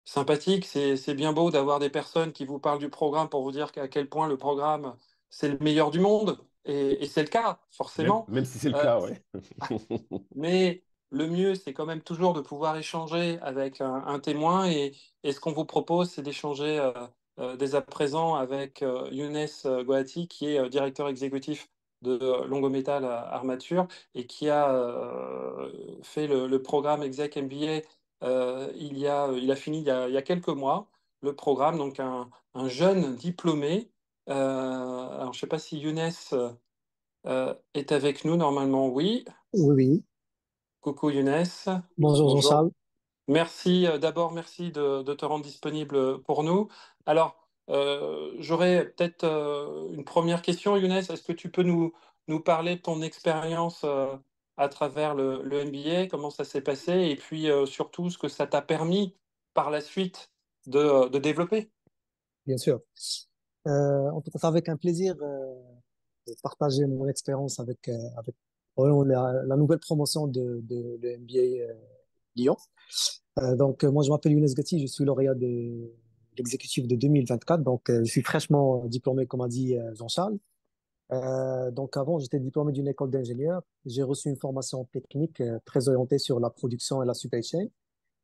sympathique. C'est bien beau d'avoir des personnes qui vous parlent du programme pour vous dire à quel point le programme, c'est le meilleur du monde. Et c'est le cas, Même, forcément. même si c'est le Euh, cas, ouais. mais le mieux, c'est quand même toujours de pouvoir échanger avec un témoin. Et ce qu'on vous propose, c'est d'échanger dès à présent avec Younes Goati, qui est directeur exécutif de Longométal Armature et qui a fait le programme Exec MBA. Il a fini il y a quelques mois le programme, donc un jeune diplômé. Alors, je ne sais pas si Younes est avec nous, normalement, oui. Oui, oui. Coucou Younes, Bonjour bonjour. Jean-Charles. Merci d'abord, merci de te rendre disponible pour nous. Alors, j'aurais peut-être une première question, Younes. Est-ce que tu peux nous parler de ton expérience à travers le MBA, comment ça s'est passé, et puis surtout ce que ça t'a permis par la suite de développer? Bien sûr. En tout cas, c'est avec un plaisir de partager mon expérience avec vraiment la nouvelle promotion de NBA Lyon. Moi, je m'appelle Younes Gatti, je suis lauréat de l'exécutif de 2024. Je suis fraîchement diplômé, comme a dit Jean-Charles. Avant, j'étais diplômé d'une école d'ingénieur. J'ai reçu une formation technique très orientée sur la production et la supply chain.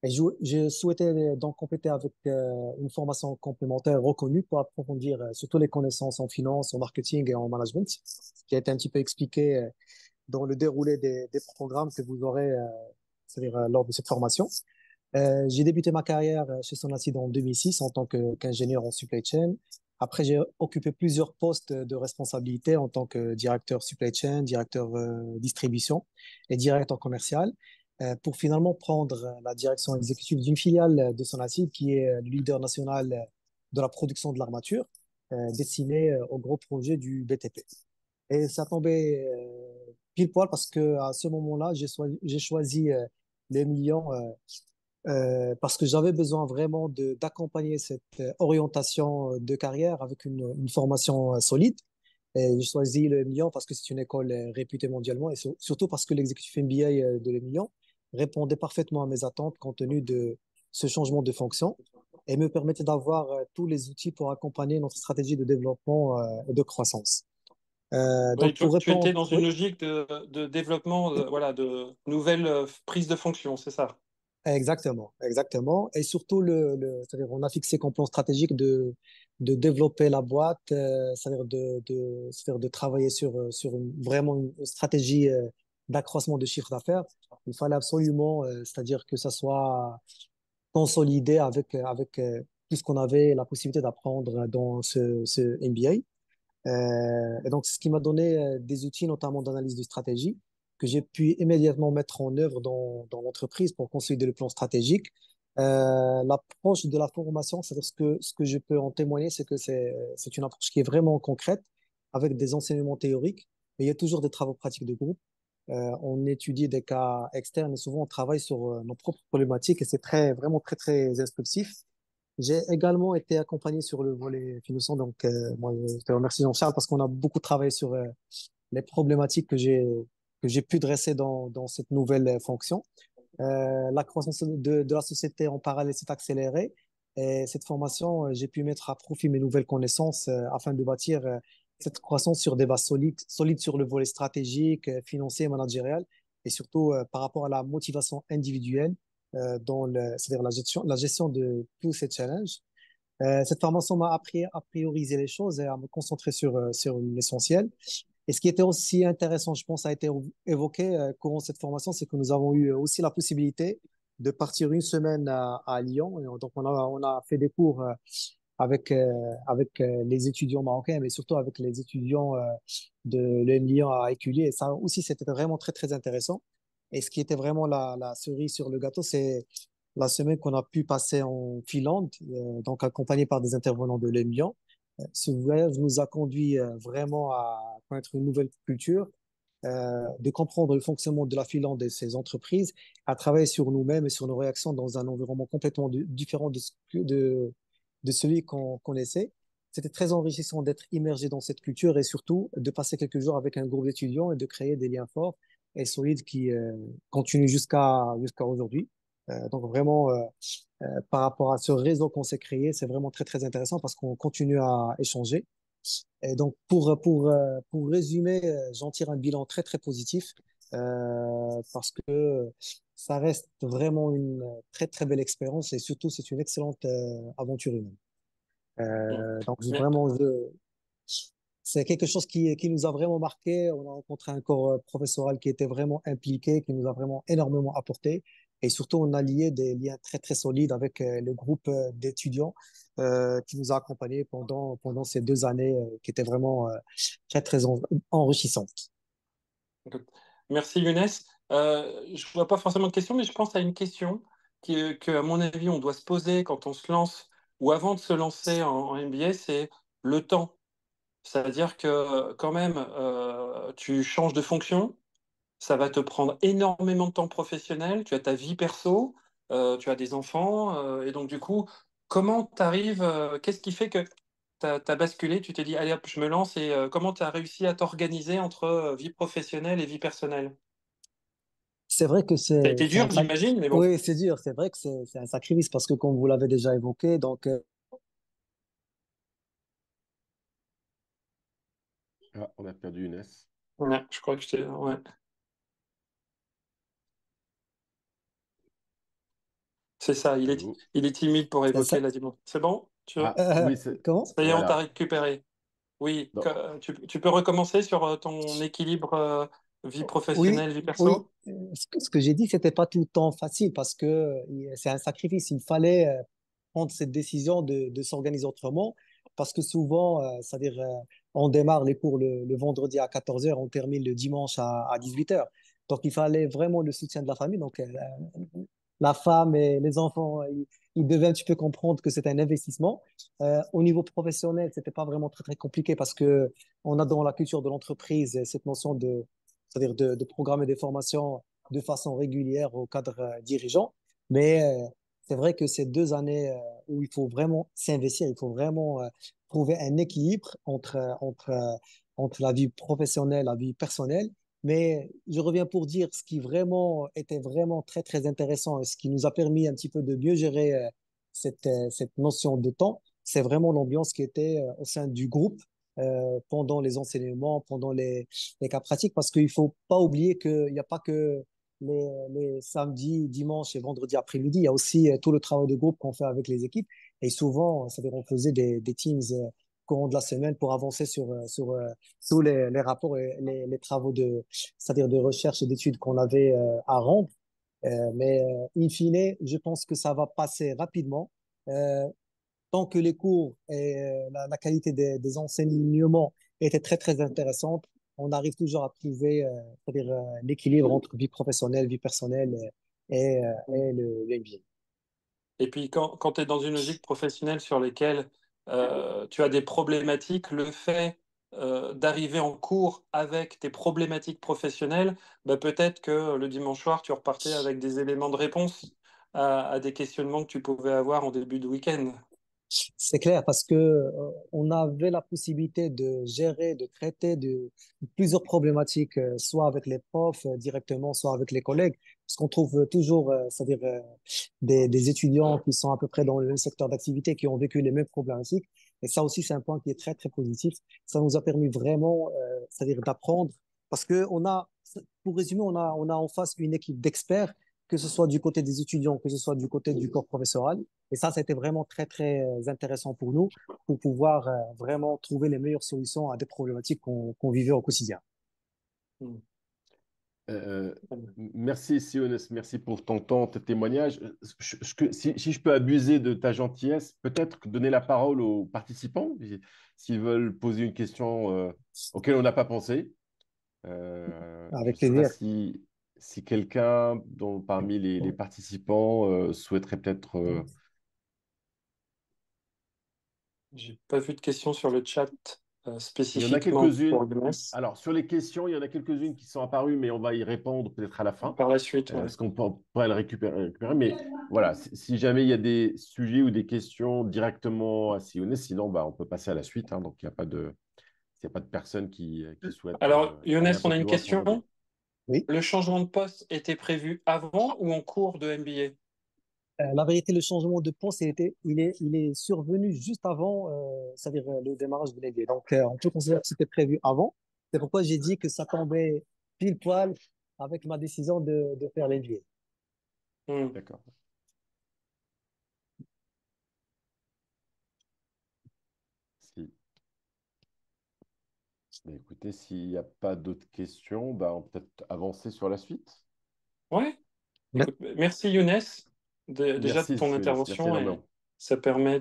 Et je souhaitais donc compléter avec une formation complémentaire reconnue pour approfondir surtout les connaissances en finance, en marketing et en management, ce qui a été un petit peu expliqué dans le déroulé des programmes que vous aurez, c'est-à-dire lors de cette formation. J'ai débuté ma carrière chez Sonacid en 2006 en tant qu'ingénieur en supply chain. Après, j'ai occupé plusieurs postes de responsabilité en tant que directeur supply chain, directeur distribution et directeur commercial, pour finalement prendre la direction exécutive d'une filiale de Sonacid qui est le leader national de la production de l'armature, destinée au gros projet du BTP. Et ça tombait pile poil parce que à ce moment-là, j'ai choisi les millions parce que j'avais besoin vraiment d'accompagner cette orientation de carrière avec une formation solide. Et j'ai choisi le Lyon parce que c'est une école réputée mondialement et surtout parce que l'exécutif MBA de Lyon répondait parfaitement à mes attentes compte tenu de ce changement de fonction et me permettait d'avoir tous les outils pour accompagner notre stratégie de développement et de croissance. Oui, Pour tu étais répondre, dans une oui, logique de développement, voilà, de nouvelles prises de fonction, c'est ça? exactement, exactement. Et surtout, c'est-à-dire, on a fixé comme plan stratégique de développer la boîte, c'est-à-dire de travailler sur vraiment une stratégie d'accroissement de chiffre d'affaires. Il fallait absolument, c'est-à-dire que ça soit consolidé avec tout ce qu'on avait la possibilité d'apprendre dans ce MBA. C'est ce qui m'a donné des outils, notamment d'analyse de stratégie, que j'ai pu immédiatement mettre en œuvre dans l'entreprise pour consolider le plan stratégique. L'approche de la formation, c'est-à-dire ce que je peux en témoigner, c'est que c'est une approche qui est vraiment concrète, avec des enseignements théoriques, mais il y a toujours des travaux pratiques de groupe. On étudie des cas externes et souvent on travaille sur nos propres problématiques et c'est vraiment très, très instructif. J'ai également été accompagné sur le volet financier. Moi, je te remercie, Jean-Charles, parce qu'on a beaucoup travaillé sur les problématiques que j'ai pu dresser dans cette nouvelle fonction. La croissance de la société en parallèle s'est accélérée. Et cette formation, j'ai pu mettre à profit mes nouvelles connaissances afin de bâtir cette croissance sur des bases solides sur le volet stratégique, financier, managérial, et surtout par rapport à la motivation individuelle c'est-à-dire la gestion de tous ces challenges. Cette formation m'a appris à prioriser les choses et à me concentrer sur l'essentiel. Et ce qui était aussi intéressant, je pense, a été évoqué courant cette formation, c'est que nous avons eu aussi la possibilité de partir une semaine à Lyon. On a fait des cours avec les étudiants marocains, mais surtout avec les étudiants de l'EM Lyon à Éculier. Et ça aussi, c'était vraiment très, très intéressant. Et ce qui était vraiment la cerise sur le gâteau, c'est la semaine qu'on a pu passer en Finlande, donc accompagné par des intervenants de l'EM Lyon. Ce voyage nous a conduit vraiment à connaître une nouvelle culture, de comprendre le fonctionnement de la Finlande et ses entreprises, à travailler sur nous-mêmes et sur nos réactions dans un environnement complètement différent de celui qu'on connaissait. C'était très enrichissant d'être immergé dans cette culture et surtout de passer quelques jours avec un groupe d'étudiants et de créer des liens forts et solides qui continuent jusqu'à aujourd'hui. Donc vraiment, par rapport à ce réseau qu'on s'est créé, c'est vraiment très, très intéressant parce qu'on continue à échanger. Et donc, pour résumer, j'en tire un bilan très, très positif parce que ça reste vraiment une très, très belle expérience et surtout, c'est une excellente aventure humaine. Mm. Donc, Mais- vraiment, c'est quelque chose qui nous a vraiment marqué. On a rencontré un corps professoral qui était vraiment impliqué, qui nous a vraiment énormément apporté. Et surtout, on a lié des liens très, très solides avec le groupe d'étudiants qui nous a accompagnés pendant ces 2 années qui étaient vraiment très, très enrichissantes. Écoute, merci Younes. Je vois pas forcément de question, mais je pense à une question que, à mon avis, on doit se poser quand on se lance ou avant de se lancer en MBA, c'est le temps. C'est-à-dire que quand même, tu changes de fonction, ça va te prendre énormément de temps professionnel, tu as ta vie perso, tu as des enfants, et donc du coup, comment tu arrives, qu'est-ce qui fait que tu as basculé, tu t'es dit, allez hop, je me lance, et comment tu as réussi à t'organiser entre vie professionnelle et vie personnelle? C'est vrai que Ça a été c'est un dur, sac. j'imagine, mais bon. Oui, c'est dur. C'est vrai que c'est un sacrifice parce que comme vous l'avez déjà évoqué, donc Ah, on a perdu Younes. Ouais, je crois que j'étais. Ouais. C'est ça, Allô? il est timide pour c'est un évoquer sac- la dimension. C'est bon? Ah, oui, c'est... comment? Ça y est, on t'a Voilà. récupéré. Oui, Non. tu peux recommencer sur ton équilibre vie Oui, professionnelle, vie oui. perso? Ce que j'ai dit, c'était pas tout le temps facile parce que c'est un sacrifice. Il fallait prendre cette décision de s'organiser autrement parce que souvent, c'est-à-dire, on démarre les cours le vendredi à 14 heures, on termine le dimanche à 18 heures. Donc, il fallait vraiment le soutien de la famille. Donc, la femme et les enfants, ils devaient un petit peu comprendre que c'était un investissement. Au niveau professionnel, c'était pas vraiment très, très compliqué parce que on a dans la culture de l'entreprise cette notion c'est-à-dire de programmer des formations de façon régulière au cadre dirigeant. Mais c'est vrai que ces 2 années où il faut vraiment s'investir, il faut vraiment trouver un équilibre entre la vie professionnelle, la vie personnelle. Mais je reviens pour dire ce qui vraiment était vraiment très, très intéressant et ce qui nous a permis un petit peu de mieux gérer cette notion de temps, c'est vraiment l'ambiance qui était au sein du groupe pendant les enseignements, pendant les cas pratiques, parce qu'il faut pas oublier qu'il n'y a pas que les samedis, dimanches et vendredis après-midi, il y a aussi tout le travail de groupe qu'on fait avec les équipes. Et souvent, c'est-à-dire on faisait des teams au courant de la semaine pour avancer sur tous les rapports et les travaux c'est-à-dire de recherche et d'études qu'on avait à rendre. Mais in fine, je pense que ça va passer rapidement. Euh, Tant que les cours et la qualité des enseignements étaient très, très intéressantes, on arrive toujours à trouver c'est-à-dire, l'équilibre entre vie professionnelle, vie personnelle et le MBA. Et puis quand tu es dans une logique professionnelle sur laquelle tu as des problématiques, le fait d'arriver en cours avec tes problématiques professionnelles, bah, peut-être que le dimanche soir, tu repartais avec des éléments de réponse à des questionnements que tu pouvais avoir en début de week-end. C'est clair parce que on avait la possibilité de gérer, de traiter de plusieurs problématiques, soit avec les profs directement, soit avec les collègues, parce qu'on trouve toujours, c'est-à-dire des étudiants qui sont à peu près dans le même secteur d'activité, qui ont vécu les mêmes problématiques. Et ça aussi, c'est un point qui est très, très positif. Ça nous a permis vraiment, c'est-à-dire d'apprendre, parce que pour résumer, on a en face une équipe d'experts, que ce soit du côté des étudiants, que ce soit du côté du corps professoral. Et ça, c'était vraiment très, très intéressant pour nous, pour pouvoir vraiment trouver les meilleures solutions à des problématiques qu'on vivait au quotidien. Hmm. Euh, merci, Siones, merci pour ton temps, tes témoignages. Si je peux abuser de ta gentillesse, peut-être donner la parole aux participants, s'ils veulent poser une question auquel on n'a pas pensé. Je ne Avec sais pas plaisir. si quelqu'un parmi les participants souhaiterait peut-être... J'ai pas vu de questions sur le chat il y en a spécifiquement pour quelques-unes. Younes. Alors, sur les questions, il y en a quelques-unes qui sont apparues, mais on va y répondre peut-être à la fin. Par la suite, ouais. Parce qu'on pourrait le récupérer. Mais voilà, si jamais il y a des sujets ou des questions directement à Siones, sinon bah, on peut passer à la suite, hein. Donc s'il n'y a pas de personne qui souhaite Alors, aller Younes, un on peu a plus une loin sur le question. sujet. Oui. Le changement de poste était prévu avant ou en cours de MBA? La vérité, le changement de poste, il est survenu juste avant, c'est-à-dire le démarrage de l'NBA. Donc, on peut considérer que c'était prévu avant. C'est pourquoi j'ai dit que ça tombait pile poil avec ma décision de faire l'NBA. Hmm. D'accord. Si. Bah, écoutez, s'il n'y a pas d'autres questions, bah, on peut peut-être avancer sur la suite. Ouais. Mais- Écoute, merci Younes déjà de Merci, ton Sionis. Merci intervention et énormément. ça permet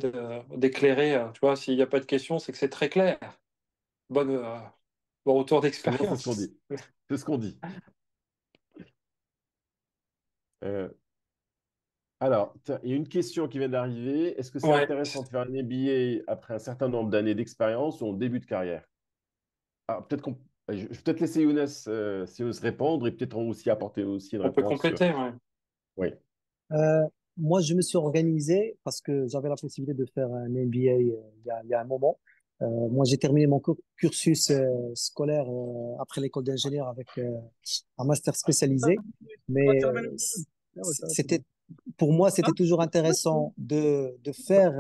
d'éclairer. Tu vois, s'il n'y a pas de questions, c'est que c'est très clair. Bonne, bon retour Souvent, c'est ce qu'on d'expérience. dit. C'est ce qu'on dit. Euh, alors, tiens, il y a une question qui vient d'arriver. Est-ce que c'est Ouais. intéressant de faire un MBA après un certain nombre d'années d'expérience ou en début de carrière? Alors, peut-être qu'on, je vais peut-être laisser Younes répondre et peut-être aussi apporter aussi une On peut réponse. compléter, ouais. Oui, Euh, Moi, je me suis organisé parce que j'avais la possibilité de faire un MBA il y a un moment. Moi, j'ai terminé mon cursus scolaire après l'école d'ingénieur avec un master spécialisé, mais c'était pour moi, c'était toujours intéressant de faire,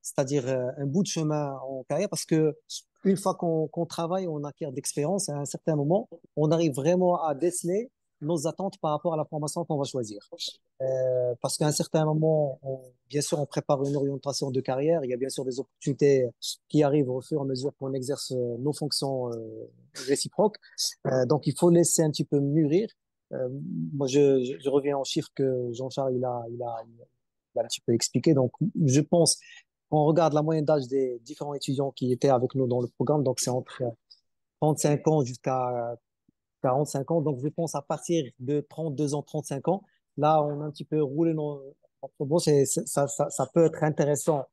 c'est-à-dire un bout de chemin en carrière parce que une fois qu'on travaille, on acquiert d'expérience. À un certain moment, on arrive vraiment à déceler nos attentes par rapport à la formation qu'on va choisir. Parce qu'à un certain moment, bien sûr, on prépare une orientation de carrière. Il y a bien sûr des opportunités qui arrivent au fur et à mesure qu'on exerce nos fonctions réciproques. Donc, il faut laisser un petit peu mûrir. Euh, Moi, je reviens aux chiffres que Jean-Charles il a un petit peu expliqué. Donc, je pense qu'on regarde la moyenne d'âge des différents étudiants qui étaient avec nous dans le programme. Donc, c'est entre 35 ans jusqu'à 45 ans. Donc, je pense à partir de 32 ans, 35 ans, là, on a un petit peu roulé notre boss et ça peut être intéressant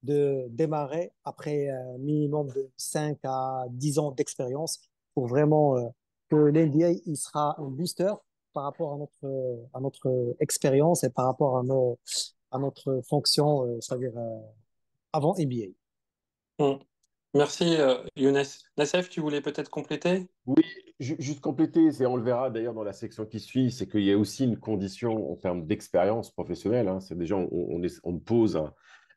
de démarrer après un minimum de 5 à 10 ans d'expérience pour vraiment que l'NDA, il sera un booster par rapport à notre expérience et par rapport à notre fonction, c'est-à-dire avant MBA. Hmm. Merci Younes. Nassef, tu voulais peut-être compléter? oui, juste compléter, on le verra d'ailleurs dans la section qui suit, c'est qu'il y a aussi une condition en termes d'expérience professionnelle, hein. C'est déjà, on pose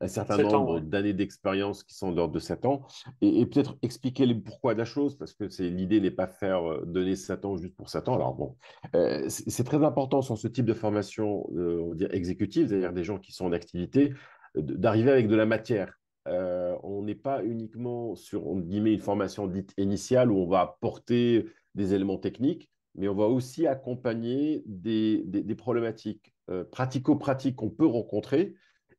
un certain 7 ans, nombre ouais. d'années d'expérience qui sont de l'ordre de 7 ans, et peut-être expliquer le pourquoi de la chose, parce que l'idée n'est pas faire donner 7 ans juste pour 7 ans. Alors bon, c'est très important sur ce type de formation, on va dire exécutive, c'est-à-dire des gens qui sont en activité, d'arriver avec de la matière. On n'est pas uniquement sur, on guillemets, une formation dite initiale où on va apporter des éléments techniques, mais on va aussi accompagner des problématiques pratico-pratiques qu'on peut rencontrer,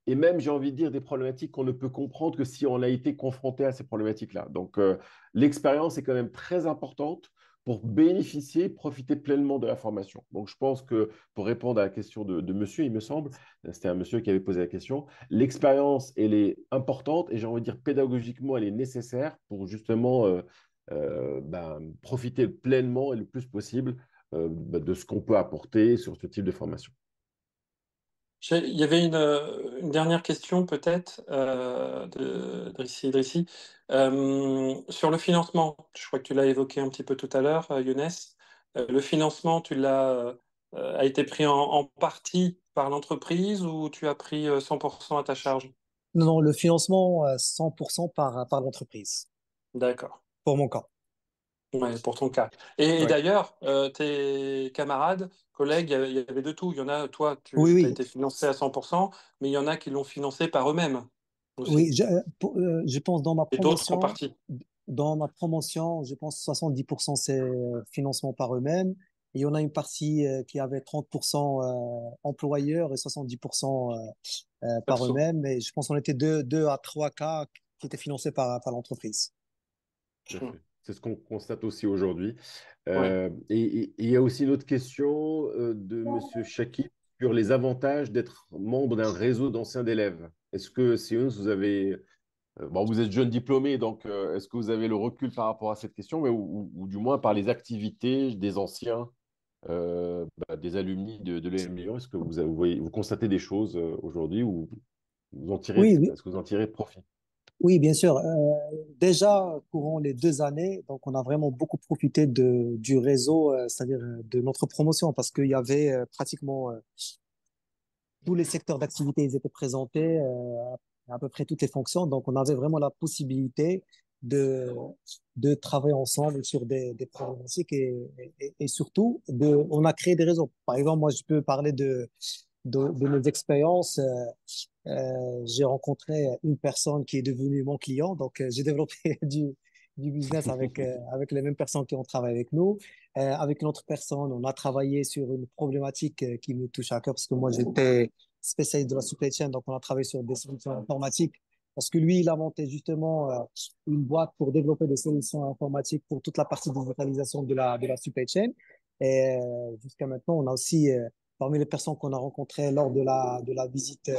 et même, j'ai envie de dire, des problématiques qu'on ne peut comprendre que si on a été confronté à ces problématiques-là. Donc, l'expérience est quand même très importante pour bénéficier, profiter pleinement de la formation. Donc, je pense que pour répondre à la question de monsieur, il me semble, c'était un monsieur qui avait posé la question, l'expérience, elle est importante et j'ai envie de dire pédagogiquement, elle est nécessaire pour justement profiter pleinement et le plus possible de ce qu'on peut apporter sur ce type de formation. Il y avait une dernière question peut-être Drissi Idrissi. Sur le financement. Je crois que tu l'as évoqué un petit peu tout à l'heure, Younes. Le financement, a été pris en partie par l'entreprise ou tu as pris 100% à ta charge? Non, non, le financement 100% par l'entreprise, D'accord. pour mon cas. Ouais, pour ton cas. Et Ouais. d'ailleurs, tes camarades, collègues, il y avait de tout. Il y en a, toi, Oui, tu as oui, été financé à 100%, mais il y en a qui l'ont financé par eux-mêmes oui. aussi. Je pense Et d'autres en partie. dans ma promotion, je pense 70% c'est financement par eux-mêmes. Et il y en a une partie qui avait 30% employeurs et 70% par Perso. eux-mêmes. Et je pense qu'on était deux à trois cas qui étaient financés par l'entreprise. Tout à Hmm. fait. C'est ce qu'on constate aussi aujourd'hui. Ouais. Et il y a aussi une autre question de Monsieur Chaki sur les avantages d'être membre d'un réseau d'anciens d'élèves. Est-ce que, Sion, vous avez bon, vous êtes jeune diplômé, donc est-ce que vous avez le recul par rapport à cette question, mais, ou du moins par les activités des anciens, des alumni de l'EM Lyon? Est-ce que vous constatez des choses aujourd'hui ou Oui, oui, est-ce que vous en tirez profit? oui, bien sûr. Déjà, courant les 2 années, donc on a vraiment beaucoup profité du réseau, c'est-à-dire de notre promotion, parce qu'il y avait pratiquement tous les secteurs d'activité, ils étaient présentés, à peu près toutes les fonctions. Donc, on avait vraiment la possibilité de, de travailler ensemble sur des problématiques et surtout, on a créé des réseaux. Par exemple, moi, je peux parler de mes expériences. J'ai rencontré une personne qui est devenue mon client. Donc, j'ai développé du business avec les mêmes personnes qui ont travaillé avec nous. Avec une autre personne, on a travaillé sur une problématique qui me touche à cœur parce que moi, j'étais spécialiste de la supply chain. Donc, on a travaillé sur des solutions informatiques parce que lui, il a monté justement une boîte pour développer des solutions informatiques pour toute la partie de digitalisation de la supply chain. Et jusqu'à maintenant, on a aussi, parmi les personnes qu'on a rencontrées lors de la visite,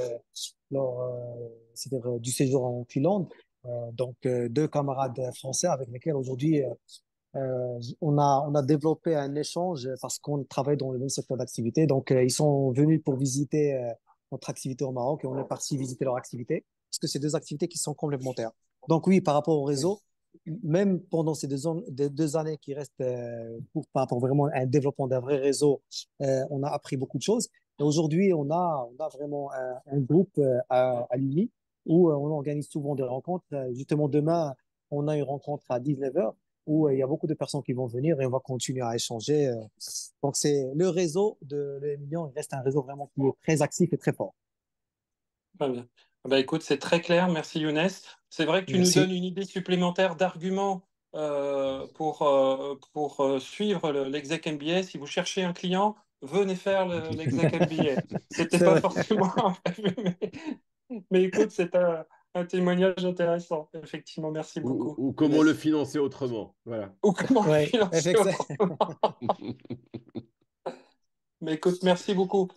c'est-à-dire du séjour en Finlande, donc deux camarades français avec lesquels aujourd'hui on a développé un échange parce qu'on travaille dans le même secteur d'activité. Donc ils sont venus pour visiter notre activité au Maroc et on est parti visiter leur activité parce que c'est deux activités qui sont complémentaires. Donc oui, par rapport au réseau, même pendant ces 2 années qui restent par rapport vraiment à un développement d'un vrai réseau, on a appris beaucoup de choses. Et aujourd'hui, on a vraiment un groupe à l'UNI où on organise souvent des rencontres. Justement, demain, on a une rencontre à 19h où il y a beaucoup de personnes qui vont venir et on va continuer à échanger. Donc, c'est le réseau de l'Emilion, il reste un réseau vraiment qui est très actif et très fort. Très bien. Bah, écoute, c'est très clair. Merci Younes. C'est vrai que tu nous donnes Merci. une idée supplémentaire d'argument pour suivre l'exec MBA. Si vous cherchez un client, venez faire l'exec MBA. C'était C'est pas vrai. forcément prévu, mais écoute, c'est un témoignage intéressant. Effectivement, merci beaucoup, Ou Younes. comment le financer autrement. Voilà. Ou comment le Oui, financer autrement. Mais écoute, merci beaucoup.